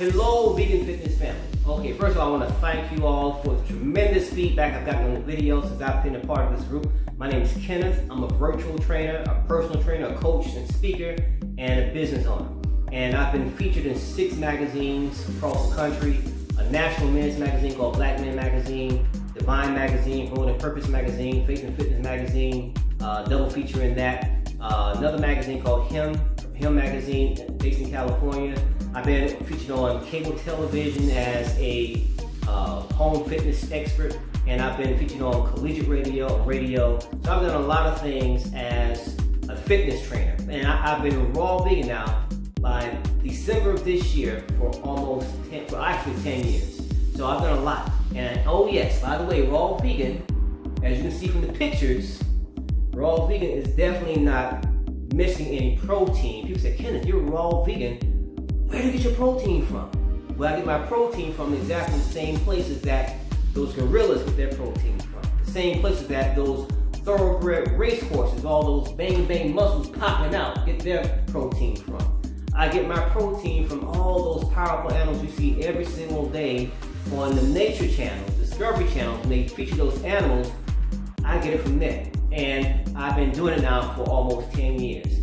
Hello, Vegan Fitness family. Okay, first of all, I want to thank you all for the tremendous feedback I've gotten on the video since I've been a part of this group. My name is Kenneth. I'm a virtual trainer, a personal trainer, a coach and speaker, and a business owner. And I've been featured in 6 magazines across the country, a national men's magazine called Black Men Magazine, Divine Magazine, Promoting Purpose Magazine, Faith and Fitness Magazine, double feature in that. Another magazine called Him Magazine, based in California. I've been featured on cable television as a home fitness expert, and I've been featured on collegiate radio. So I've done a lot of things as a fitness trainer. And I've been raw vegan now by December of this year for almost 10 years. So I've done a lot. And oh yes, by the way, raw vegan, as you can see from the pictures, raw vegan is definitely not missing any protein. People say, Kenneth, you're raw vegan. Where do you get your protein from? Well, I get my protein from exactly the same places that those gorillas get their protein from. The same places that those thoroughbred racehorses, all those bang muscles popping out, get their protein from. I get my protein from all those powerful animals you see every single day on the Nature Channel, Discovery Channel. When they feature those animals, I get it from there. And I've been doing it now for almost 10 years.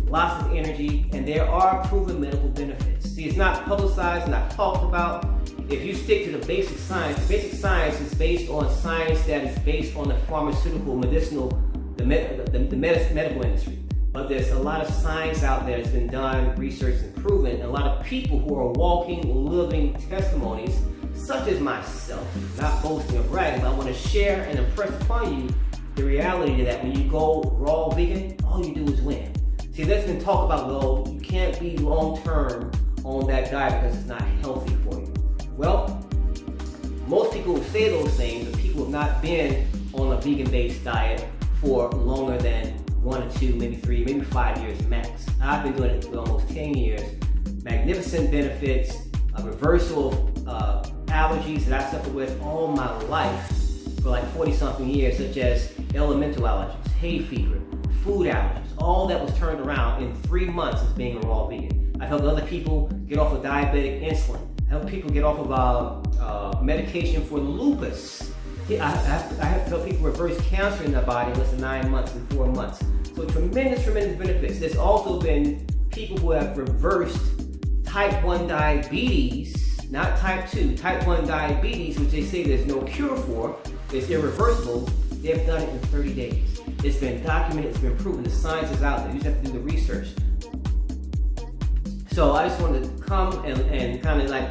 Lots of energy, and there are proven medical benefits. See, it's not publicized, not talked about. If you stick to the basic science is based on science that is based on the pharmaceutical, medicinal, the medical industry. But there's a lot of science out there that's been done, researched and proven, and a lot of people who are walking, living testimonies, such as myself, not boasting or bragging, but I want to share and impress upon you the reality that when you go raw vegan, all you do is win. See, that's been talked about, well, you can't be long-term on that diet because it's not healthy for you. Well, most people who say those things are people who have not been on a vegan-based diet for longer than 1 or 2, maybe 3, maybe 5 years max. I've been doing it for almost 10 years. Magnificent benefits, a reversal of allergies that I suffered with all my life for like 40-something years, such as elemental allergies, hay fever, food allergies, all that was turned around in 3 months as being a raw vegan. I helped other people get off of diabetic insulin. I helped people get off of medication for lupus. I have helped people reverse cancer in their body in less than 9 months and 4 months. So tremendous benefits. There's also been people who have reversed type 1 diabetes, not type 2, type 1 diabetes, which they say there's no cure for, it's irreversible. They've done it in 30 days. It's been documented, it's been proven, the science is out there. You just have to do the research. So I just wanted to come and kind of like,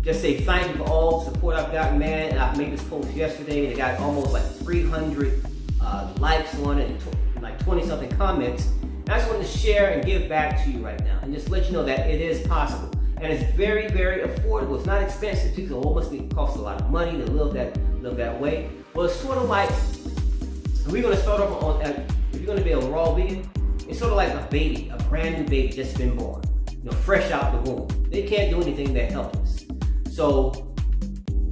just say thank you for all the support I've gotten, man. I made this post yesterday and it got almost like 300 likes on it and like 20-something comments. And I just wanted to share and give back to you right now and just let you know that it is possible. And it's very, very affordable. It's not expensive. People say, oh, it must cost a lot of money to live that way. Well, it's sort of like, we're going to start off on, if you're going to be a raw vegan, it's sort of like a baby, a brand new baby just been born, fresh out the womb. They can't do anything, they're helpless. So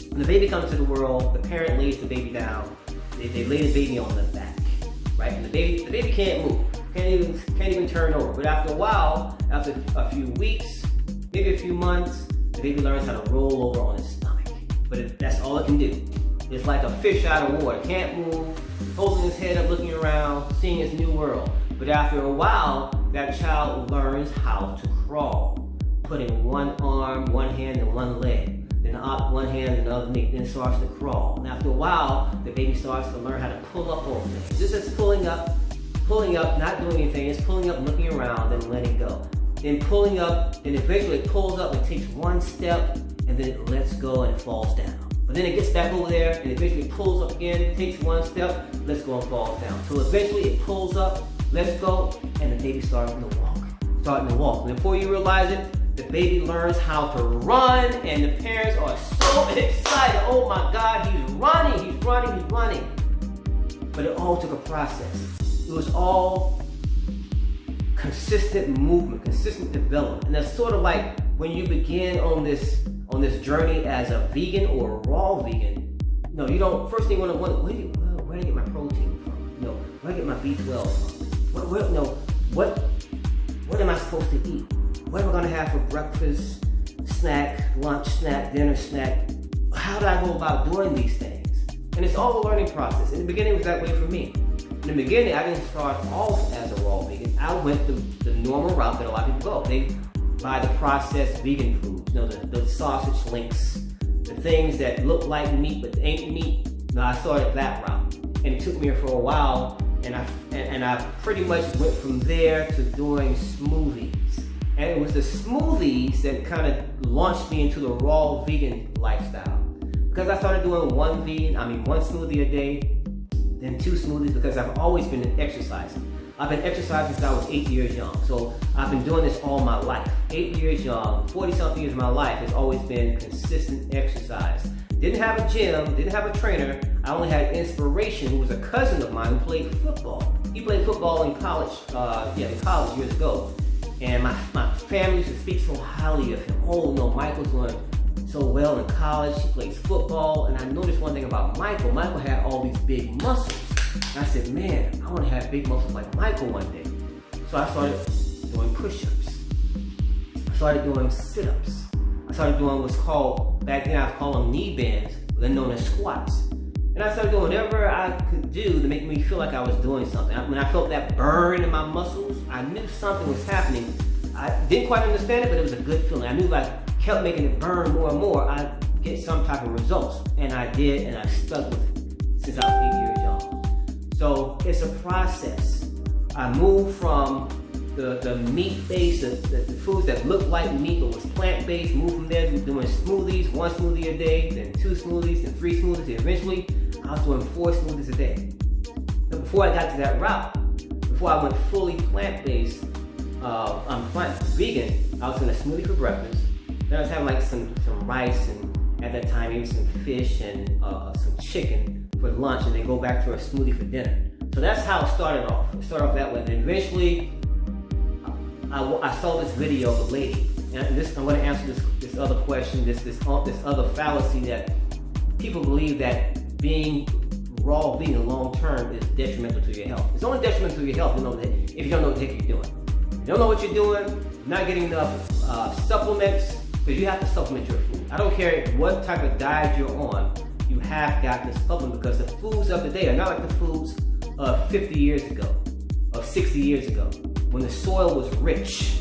when the baby comes to the world, the parent lays the baby down, they lay the baby on the back, right? And the baby can't move, can't even turn over. But after a while, after a few weeks, maybe a few months, the baby learns how to roll over on his stomach. But that's all it can do. It's like a fish out of water, can't move, holding his head up, looking around, seeing his new world. But after a while, that child learns how to crawl, putting one arm, one hand, and one leg. Then up one hand and the other knee, then starts to crawl. And after a while, the baby starts to learn how to pull up over things. This is pulling up, not doing anything. It's pulling up, looking around, then letting go. Then pulling up, and eventually it pulls up and takes one step, and then it lets go and it falls down. But then it gets back over there, and eventually pulls up again, takes one step, lets go and falls down. So eventually it pulls up, lets go, and the baby starting to walk. And before you realize it, the baby learns how to run, and the parents are so excited. Oh my God, he's running. But it all took a process. It was all consistent movement, consistent development. And that's sort of like when you begin on this journey as a vegan or a raw vegan. You don't, first thing you want to wonder, where do I get my protein from? Where do I get my B12 from? What am I supposed to eat? What am I going to have for breakfast, snack, lunch snack, dinner snack. How do I go about doing these things? And it's all a learning process. In the beginning, it was that way for me. In the beginning, I didn't start off as a raw vegan. I went the normal route that a lot of people go. They buy the processed vegan foods, you know, the sausage links, the things that look like meat but ain't meat. No, I started that route, and it took me for a while, and I pretty much went from there to doing smoothies. And it was the smoothies that kind of launched me into the raw vegan lifestyle. Because I started doing one smoothie a day, then 2 smoothies, because I've always been exercising. I've been exercising since I was 8 years young. So I've been doing this all my life. 8 years young, 40-something years of my life has always been consistent exercise. Didn't have a gym, didn't have a trainer. I only had inspiration, who was a cousin of mine who played football. He played football in college, years ago. And my family used to speak so highly of him. Oh no, Michael's doing so well in college. He plays football. And I noticed one thing about Michael. Michael had all these big muscles. And I said, man, I want to have big muscles like Michael one day. So I started doing push-ups. I started doing sit-ups. I started doing what's called, back then I would call them knee bends, then known as squats. And I started doing whatever I could do to make me feel like I was doing something. When I felt that burn in my muscles, I knew something was happening. I didn't quite understand it, but it was a good feeling. I knew if I kept making it burn more and more, I'd get some type of results. And I did, and I stuck with it since I was 8 years young. So it's a process. I moved from the meat-based, the foods that looked like meat but was plant-based, moved from there to doing smoothies, 1 smoothie a day, then 2 smoothies, then 3 smoothies, and eventually I was doing 4 smoothies a day. But before I got to that route, before I went fully plant-based, vegan, I was doing a smoothie for breakfast. Then I was having like some rice and at that time maybe some fish and some chicken for lunch, and then go back to a smoothie for dinner. So that's how it started off. It started off that way. And eventually, I saw this video of a lady, and I'm going to answer this other question, this other fallacy that people believe that being raw vegan long term is detrimental to your health. It's only detrimental to your health if you don't know what the heck you're doing. If you don't know what you're doing, you're not getting enough supplements, because you have to supplement your food. I don't care what type of diet you're on, you have got to supplement, because the foods of the day are not like the foods of 50 years ago, of 60 years ago, when the soil was rich.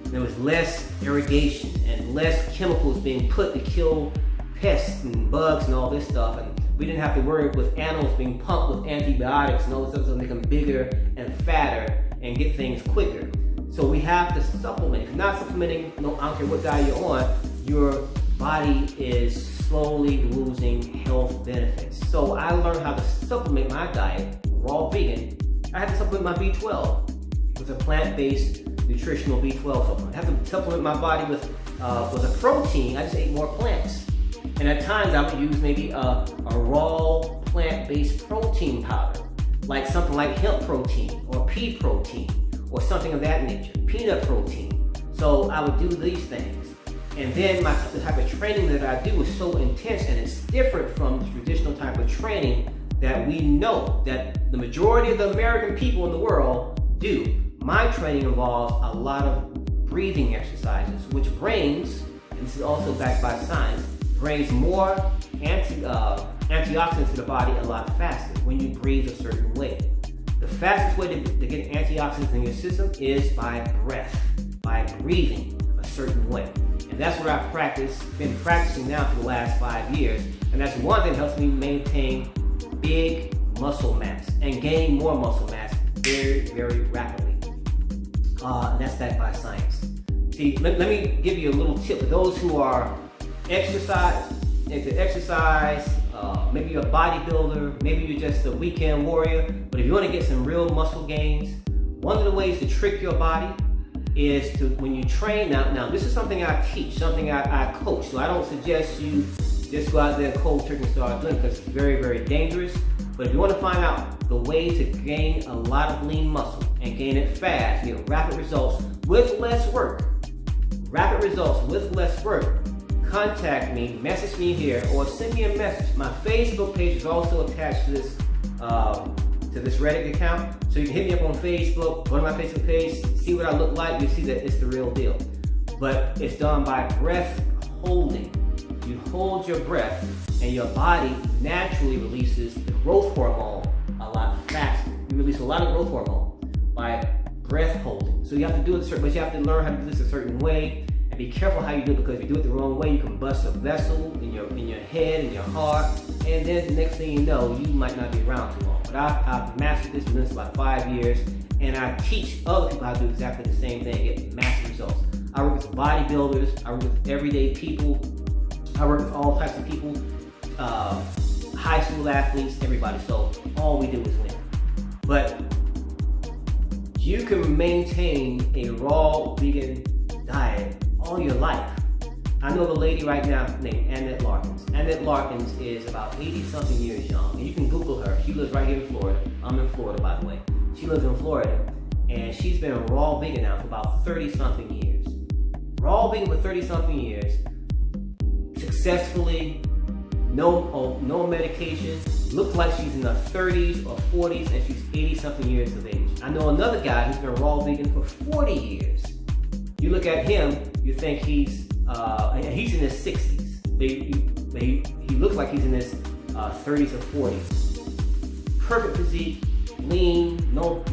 There was less irrigation and less chemicals being put to kill pests and bugs and all this stuff. And we didn't have to worry with animals being pumped with antibiotics and all this stuff to make them bigger and fatter and get things quicker. So we have to supplement. If you're not supplementing, I don't care what diet you're on, your body is slowly losing health benefits. So I learned how to supplement my diet, raw vegan. I had to supplement my B12 with a plant-based nutritional B12 supplement. I have to supplement my body with a protein. I just ate more plants. And at times I would use maybe a raw plant-based protein powder, like something like hemp protein or pea protein or something of that nature, peanut protein. So I would do these things. And then the type of training that I do is so intense, and it's different from the traditional type of training that we know that the majority of the American people in the world do. My training involves a lot of breathing exercises, which brings, and this is also backed by science, brings more antioxidants to the body a lot faster when you breathe a certain way. The fastest way to get antioxidants in your system is by breath, by breathing a certain way. And that's what I've been practicing now for the last 5 years. And that's one thing that helps me maintain big muscle mass and gain more muscle mass very, very rapidly. And that's backed by science. See, let me give you a little tip for those who are into exercise, maybe you're a bodybuilder, maybe you're just a weekend warrior, but if you want to get some real muscle gains, one of the ways to trick your body is to, when you train, now this is something I teach, something I coach, so I don't suggest you just go out there and cold turkey and start doing it, because it's very, very dangerous. But if you want to find out the way to gain a lot of lean muscle and gain it fast, get rapid results with less work, contact me, message me here, or send me a message. My Facebook page is also attached to this Reddit account, so you can hit me up on Facebook, go to my Facebook page, see what I look like, you'll see that it's the real deal. But it's done by breath holding. You hold your breath, and your body naturally releases the growth hormone a lot faster. You release a lot of growth hormone by breath holding. So you have to do it certain, but you have to learn how to do this a certain way, and be careful how you do it, because if you do it the wrong way, you can bust a vessel in your head, in your heart, and then the next thing you know, you might not be around too long. But I've mastered this, been doing this for about 5 years, and I teach other people how to do exactly the same thing, get massive results. I work with bodybuilders, I work with everyday people, I work with all types of people, high school athletes, everybody. So all we do is win. But you can maintain a raw vegan diet all your life. I know of a lady right now named Annette Larkins. Annette Larkins is about 80-something years young. And you can Google her. She lives right here in Florida. I'm in Florida, by the way. She lives in Florida. And she's been a raw vegan now for about 30-something years. Raw vegan for 30-something years. Successfully. No medication. Looks like she's in her 30s or 40s, and she's 80-something years of age. I know another guy who's been raw vegan for 40 years. You look at him, you think he's in his 60s. He looks like he's in his 30s or 40s. Perfect physique, lean, not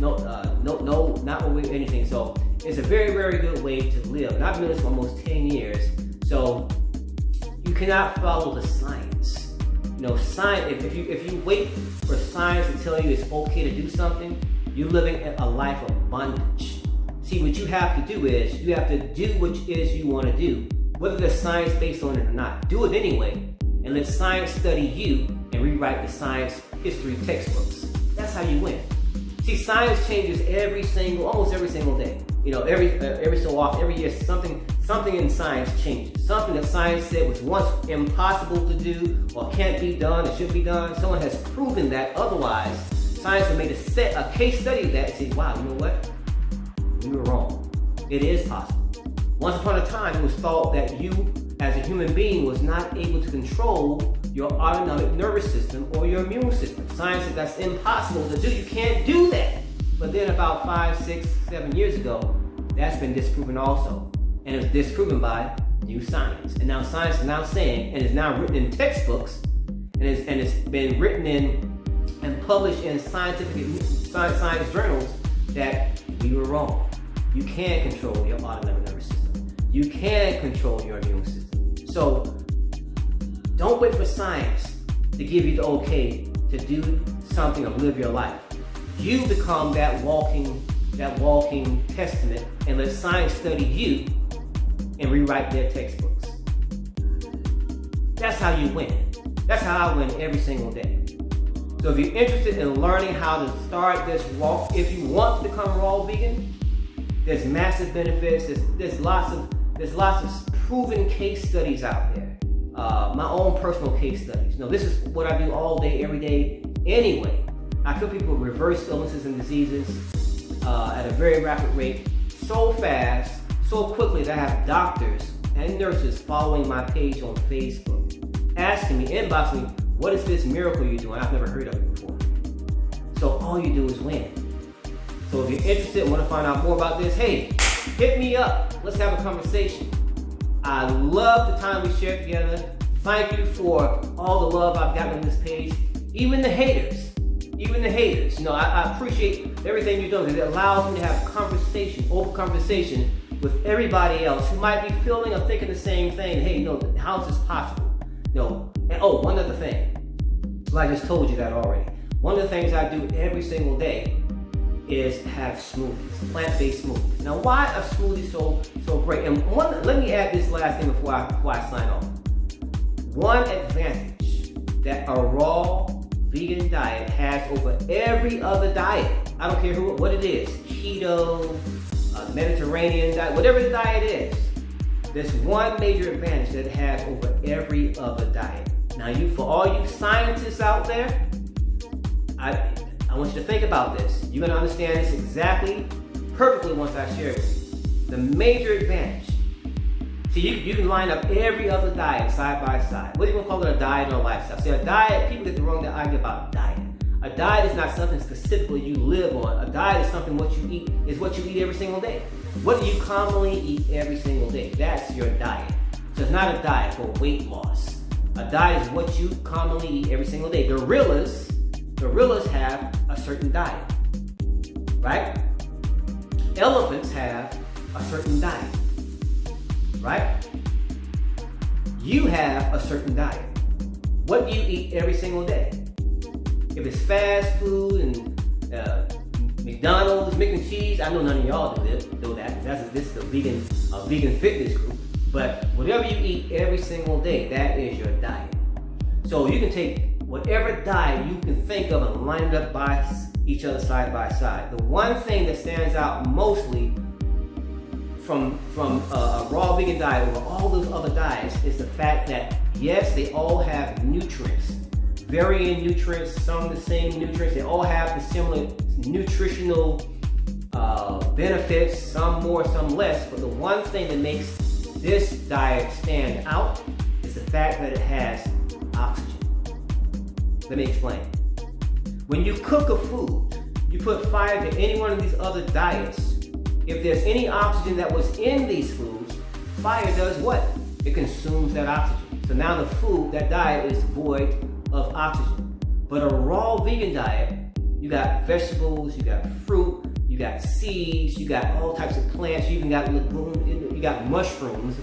overweight, anything. So it's a very, very good way to live. And I've been doing this for almost 10 years. So you cannot follow the science. You know, science. If you wait for science to tell you it's okay to do something, you're living a life of bondage. See, what you have to do is you have to do what it is you want to do, whether there's science based on it or not. Do it anyway, and let science study you and rewrite the science history textbooks. That's how you win. See, science changes almost every single day. You know, every so often, every year, something in science changes. Something that science said was once impossible to do, or can't be done, or shouldn't be done. Someone has proven that. Otherwise, science has made a case study of that and said, wow, you know what? You were wrong. It is possible. Once upon a time, it was thought that you, as a human being, was not able to control your autonomic nervous system or your immune system. Science said that's impossible to do. You can't do that. But then about 5, 6, 7 years ago, that's been disproven also. And it was disproven by new science. And now science is now saying, and is now written in textbooks, and it's been written in and published in science journals, that we were wrong. You can control your autonomic nervous system. You can control your immune system. So don't wait for science to give you the okay to do something or live your life. You become that walking testament, and let science study you and rewrite their textbooks. That's how you win. That's how I win every single day. So if you're interested in learning how to start this walk, if you want to become raw vegan, there's massive benefits. There's lots of proven case studies out there. My own personal case studies. You know, this is what I do all day, every day anyway. I feel people reverse illnesses and diseases at a very rapid rate, so fast, so quickly that I have doctors and nurses following my page on Facebook, asking me, inboxing me, what is this miracle you're doing? I've never heard of it before. So all you do is win. So if you're interested and want to find out more about this, hey, hit me up. Let's have a conversation. I love the time we shared together. Thank you for all the love I've gotten on this page. Even the haters. You know, I appreciate everything you're doing, because it allows me to have conversation, open conversation with everybody else who might be feeling or thinking the same thing. Hey, you know, how is this possible? No. And oh, one other thing. Well, I just told you that already. One of the things I do every single day is have smoothies, plant-based smoothies. Now, why are smoothies so great? And let me add this last thing before I sign off. One advantage that a raw vegan diet has over every other diet, I don't care what it is, keto, Mediterranean diet, whatever the diet is, there's one major advantage that it has over every other diet. Now, for all you scientists out there, I want you to think about this. You're going to understand this exactly, perfectly once I share it with you. The major advantage. See, you can line up every other diet side by side. What do you want to call it, a diet or a lifestyle? See, a diet, people get the wrong idea about diet. A diet is not something specifically you live on. A diet is something what you eat every single day. What do you commonly eat every single day? That's your diet. So is not a diet for weight loss. A diet is what you commonly eat every single day. Gorillas have a certain diet, right? Elephants have a certain diet, right? You have a certain diet. What do you eat every single day? If it's fast food and McDonald's, mac and cheese, I know none of y'all do that. This is a vegan fitness group. But whatever you eat every single day, that is your diet. So you can take whatever diet you can think of and line it up by each other side by side. The one thing that stands out mostly from a raw vegan diet over all those other diets is the fact that, yes, they all have nutrients. Varying nutrients, some the same nutrients. They all have the similar nutritional benefits, some more, some less. But the one thing that makes this diet stand out is the fact that it has oxygen. Let me explain. When you cook a food, you put fire to any one of these other diets. If there's any oxygen that was in these foods, fire does what? It consumes that oxygen. So now the food, that diet is void of oxygen. But a raw vegan diet, you got vegetables, you got fruit, you got seeds, you got all types of plants, you even got legumes, you got mushrooms,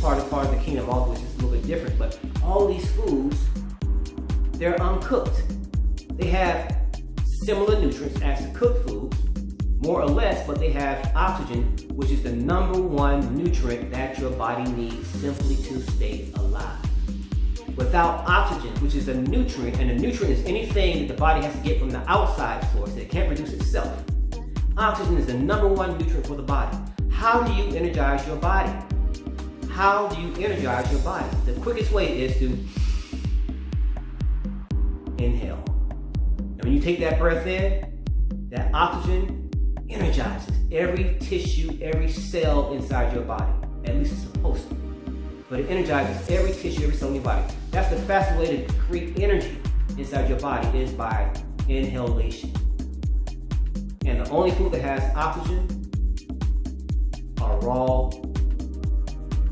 part of the kingdom, all of which is a little bit different. But all these foods, they're uncooked. They have similar nutrients as the cooked foods, more or less, but they have oxygen, which is the #1 nutrient that your body needs simply to stay alive. Without oxygen, which is a nutrient, and a nutrient is anything that the body has to get from the outside source that it can't produce itself. Oxygen is the #1 nutrient for the body. How do you energize your body? How do you energize your body? The quickest way is to inhale. And when you take that breath in, that oxygen energizes every tissue, every cell inside your body. At least it's supposed to. But it energizes every tissue, every cell in your body. That's the fastest way to create energy inside your body is by inhalation. And the only food that has oxygen are raw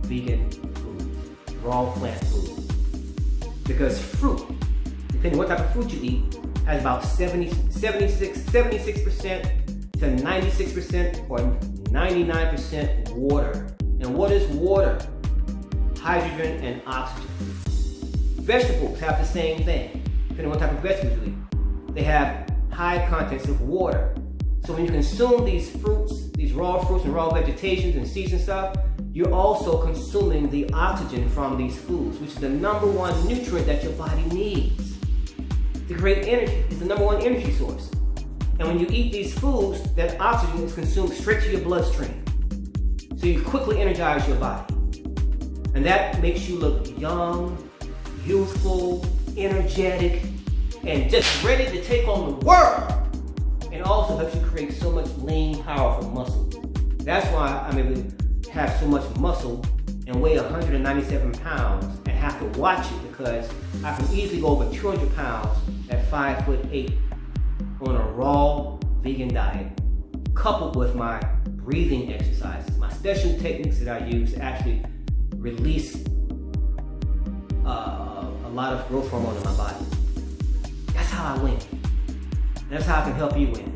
vegan foods, raw plant foods. Because fruit, depending on what type of fruit you eat, has about 76% to 96% or 99% water. And what is water? Hydrogen and oxygen. Vegetables have the same thing, depending on what type of vegetables you eat. They have high contents of water. So when you consume these fruits, these raw fruits and raw vegetations and seeds and stuff, you're also consuming the oxygen from these foods, which is the #1 nutrient that your body needs to create energy. It's the #1 energy source. And when you eat these foods, that oxygen is consumed straight to your bloodstream. So you quickly energize your body. And that makes you look young, youthful, energetic, and just ready to take on the world. And also helps you create so much lean, powerful muscle. That's why I'm able to have so much muscle and weigh 197 pounds and have to watch it, because I can easily go over 200 pounds at 5'8" on a raw vegan diet, coupled with my breathing exercises, my special techniques that I use to actually release a lot of growth hormone in my body. That's how I win. That's how I can help you win.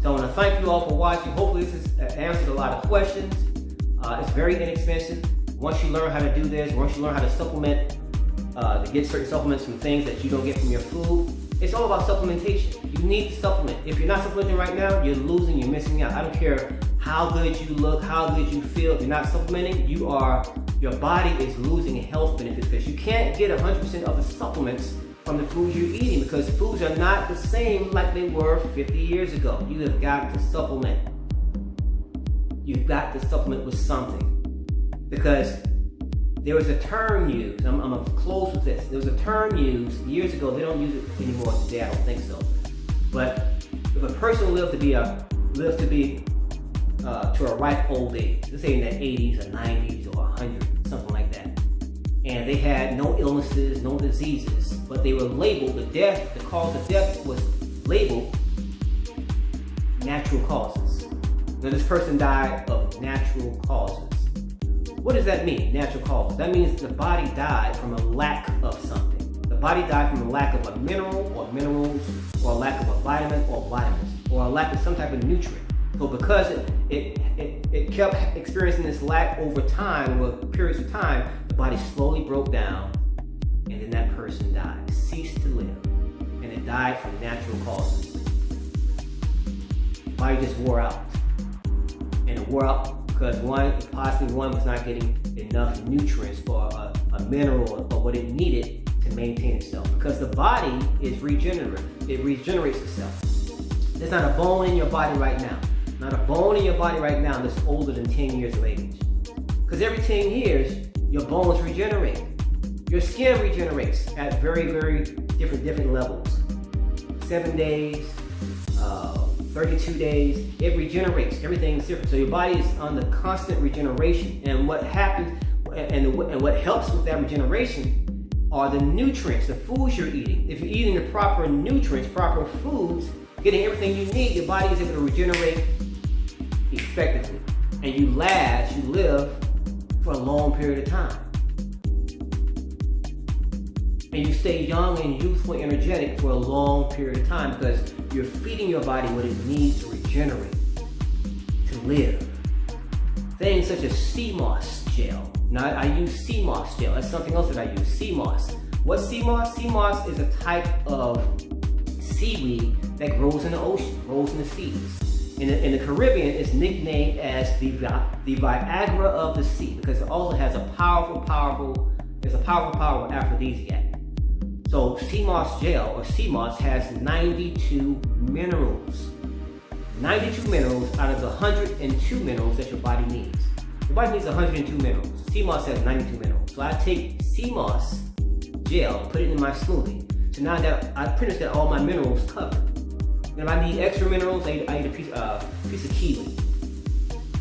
So I want to thank you all for watching. Hopefully this has answered a lot of questions. It's very inexpensive. Once you learn how to do this, once you learn how to supplement, to get certain supplements from things that you don't get from your food, it's all about supplementation. You need to supplement. If you're not supplementing right now, you're losing, you're missing out. I don't care how good you look, how good you feel. If you're not supplementing, your body is losing health benefits, because you can't get 100% of the supplements from the foods you're eating, because foods are not the same like they were 50 years ago. You have got to supplement. You've got to supplement with something. Because there was a term used, I'm going to close with this. There was a term used years ago, they don't use it anymore today, I don't think so. But if a person lived to be to a ripe old age, let's say in their 80s or 90s or 100, something like that, and they had no illnesses, no diseases, but they were labeled, the cause of death was labeled natural causes. Now this person died of natural causes. What does that mean, natural causes? That means the body died from a lack of something. The body died from a lack of a mineral or minerals, or a lack of a vitamin or vitamins, or a lack of some type of nutrient. So because it kept experiencing this lack over time, over periods of time, the body slowly broke down, and then that person died, ceased to live, and it died from natural causes. The body just wore out, and it wore out because possibly one was not getting enough nutrients or a mineral or what it needed to maintain itself. Because the body is regenerative, it regenerates itself. There's not a bone in your body right now. Not a bone in your body right now that's older than 10 years of age. Because every 10 years, your bones regenerate. Your skin regenerates at very, very different levels. 7 days, 32 days, it regenerates. Everything's different. So your body is on the constant regeneration. And what happens, and what helps with that regeneration are the nutrients, the foods you're eating. If you're eating the proper nutrients, proper foods, getting everything you need, your body is able to regenerate effectively. And you live for a long period of time. And you stay young and youthful and energetic for a long period of time because you're feeding your body what it needs to regenerate, to live. Things such as sea moss gel. Now I use sea moss gel. That's something else that I use, sea moss. What's sea moss? Sea moss is a type of seaweed that grows in the ocean, grows in the seas. In the Caribbean, it's nicknamed as the Viagra of the sea because it also has a powerful aphrodisiac. So sea moss gel or sea moss has 92 minerals. 92 minerals out of the 102 minerals that your body needs. Your body needs 102 minerals. Sea moss has 92 minerals. So I take sea moss gel, put it in my smoothie. So now that I pretty much got all my minerals covered. And if I need extra minerals, I eat a piece of kiwi.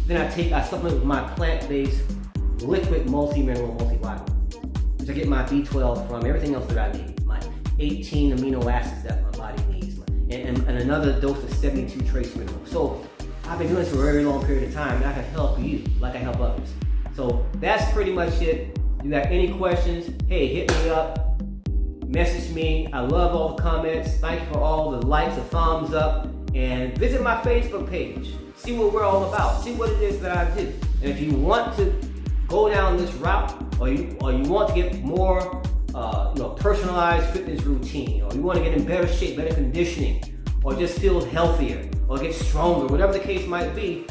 Then I supplement with my plant-based liquid multi-mineral multivitamin, which I get my B12 from, everything else that I need, my 18 amino acids that my body needs, and another dose of 72 trace minerals. So I've been doing this for a very long period of time, and I can help you like I help others. So that's pretty much it. You got any questions? Hey, hit me up. Message me. I love all the comments. Thank you for all the likes, the thumbs up, and visit my Facebook page. See what we're all about. See what it is that I do. And if you want to go down this route, or you want to get more, personalized fitness routine, or you want to get in better shape, better conditioning, or just feel healthier, or get stronger, whatever the case might be,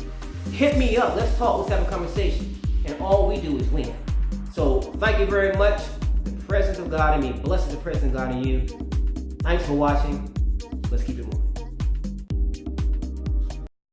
hit me up. Let's talk. Let's have a conversation. And all we do is win. So thank you very much. The presence of God in me blesses the presence of God in you. Thanks for watching. Let's keep it moving.